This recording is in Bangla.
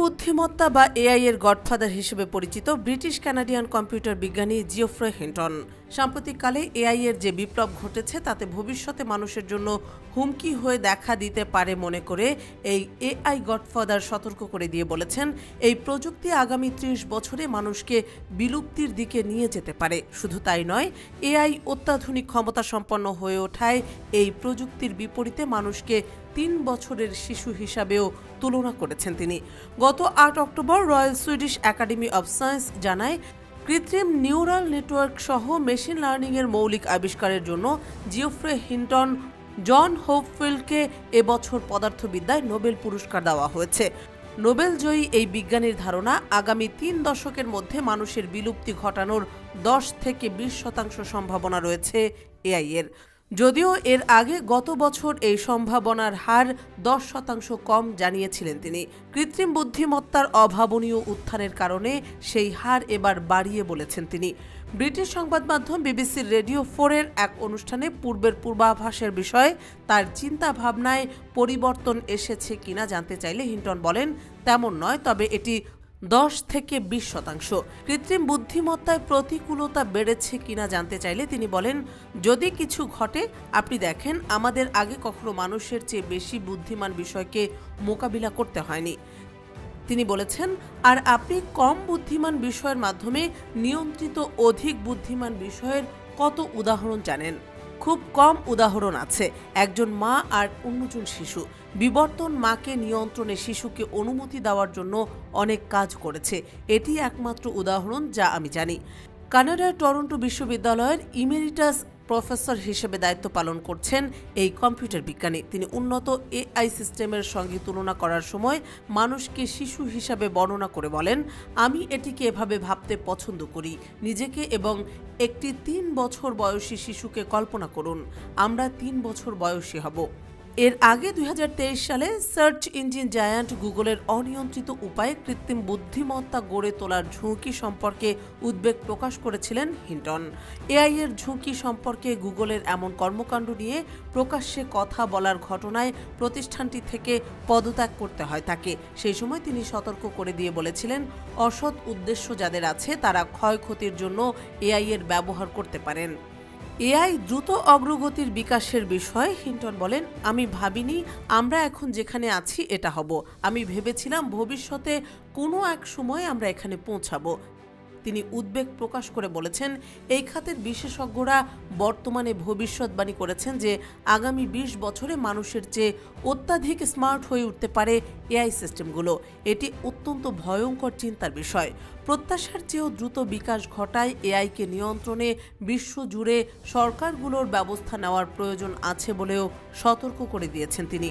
বুদ্ধিমত্তা বা এআই এর গডফাদার হিসেবে পরিচিত ব্রিটিশ কানাডিয়ান কম্পিউটার বিজ্ঞানী জিওফ্রে হিন্টন সাম্প্রতিককালে এআই এর যে বিপ্লব ঘটেছে তাতে ভবিষ্যতে মানুষের জন্য হুমকি হয়ে দেখা দিতে পারে মনে করে এই এআই গডফাদার সতর্ক করে দিয়ে বলেছেন, এই প্রযুক্তি আগামী ৩০ বছরে মানুষকে বিলুপ্তির দিকে নিয়ে যেতে পারে। শুধু তাই নয়, এআই অত্যাধুনিক ক্ষমতা সম্পন্ন হয়ে ওঠায় এই প্রযুক্তির বিপরীতে মানুষকে ৩ বছরের শিশু হিসাবেও তুলনা করেছেন তিনি। গত ৮ October royal Swedish academy of science জানায়, কৃত্রিম নিউরাল নেটওয়ার্ক সহ মেশিন লার্নিংয়ের মৌলিক আবিষ্কারের জন্য জিওফ্রে হিন্টন জন হোপফিল্ডকে এবছর পদার্থবিদ্যায় নোবেল পুরস্কার দেওয়া হয়েছে। নোবেল জয়ী এই বিজ্ঞানীর ধারণা, আগামী ৩ দশকের মধ্যে মানুষের বিলুপ্তি ঘটানোর ১০ থেকে ২০% সম্ভাবনা রয়েছে এআই এর। যদিও এর আগে গত বছর এই সম্ভাবনার হার ১০% কম জানিয়েছিলেন তিনি। কৃত্রিম বুদ্ধিমত্তার অভাবনীয় উত্থানের কারণে সেই হার এবার বাড়িয়ে বলেছেন তিনি। ব্রিটিশ সংবাদ মাধ্যম বিবিসির রেডিও 4-এর এক অনুষ্ঠানে পূর্বের পূর্বাভাসের বিষয়ে তার চিন্তা ভাবনায় পরিবর্তন এসেছে কিনা জানতে চাইলে হিন্টন বলেন, তেমন নয়, তবে এটি ১০ থেকে ২০%। কৃত্রিম বুদ্ধিমত্তায় প্রতিকূলতা বেড়েছে কিনা জানতে চাইলে তিনি বলেন, যদি কিছু ঘটে, আপনি দেখেন আমাদের আগে কখনো মানুষের চেয়ে বেশি বুদ্ধিমান বিষয়কে মোকাবিলা করতে হয়নি। তিনি বলেছেন, আর আপনি কম বুদ্ধিমান বিষয়ের মাধ্যমে নিয়ন্ত্রিত অধিক বুদ্ধিমান বিষয়ের কত উদাহরণ জানেন? খুব কম উদাহরণ আছে। একজন মা আর অন্যজন শিশু। বিবর্তন মাকে নিয়ন্ত্রণে শিশুকে অনুমতি দেওয়ার জন্য অনেক কাজ করেছে। এটি একমাত্র উদাহরণ যা আমি জানি। কানাডার টরন্টো বিশ্ববিদ্যালয়ের ইমেরিটাস প্রফেসর হিসেবে দায়িত্ব পালন করছেন এই কম্পিউটার বিজ্ঞানী। তিনি উন্নত এআই সিস্টেমের সঙ্গে তুলনা করার সময় মানুষকে শিশু হিসাবে বর্ণনা করে বলেন, আমি এটিকে এভাবে ভাবতে পছন্দ করি, নিজেকে এবং একটি ৩ বছর বয়সী শিশুকে কল্পনা করুন, আমরা ৩ বছর বয়সী হব। এর আগে ২০২৩ সালে সার্চ ইঞ্জিন জায়ান্ট গুগলের অনিয়ন্ত্রিত উপায়ে কৃত্রিম বুদ্ধিমত্তা গড়ে তোলার ঝুঁকি সম্পর্কে উদ্বেগ প্রকাশ করেছিলেন হিন্টন। এআই এর ঝুঁকি সম্পর্কে গুগলের এমন কর্মকাণ্ড নিয়ে প্রকাশ্যে কথা বলার ঘটনায় প্রতিষ্ঠানটি থেকে পদত্যাগ করতে হয় তাকে। সেই সময় তিনি সতর্ক করে দিয়ে বলেছিলেন, অসৎ উদ্দেশ্য যাদের আছে তারা ক্ষয়ক্ষতির জন্য এআই এর ব্যবহার করতে পারেন। এআই দ্রুত অগ্রগতির বিকাশের বিষয়ে হিন্টন বলেন, আমি ভাবিনি আমরা এখন যেখানে আছি এটা হব। আমি ভেবেছিলাম ভবিষ্যতে কোনো এক সময় আমরা এখানে পৌঁছাবো। তিনি উদ্বেগ প্রকাশ করে বলেছেন, এই খাতের বিশেষজ্ঞরা বর্তমানে ভবিষ্যৎবাণী করেছেন যে আগামী ২০ বছরে মানুষের চেয়ে অত্যাধিক স্মার্ট হয়ে উঠতে পারে এআই সিস্টেমগুলো। এটি অত্যন্ত ভয়ঙ্কর চিন্তার বিষয়। প্রত্যাশার চেয়েও দ্রুত বিকাশ ঘটায় এআইকে নিয়ন্ত্রণে বিশ্বজুড়ে সরকারগুলোর ব্যবস্থা নেওয়ার প্রয়োজন আছে বলেও সতর্ক করে দিয়েছেন তিনি।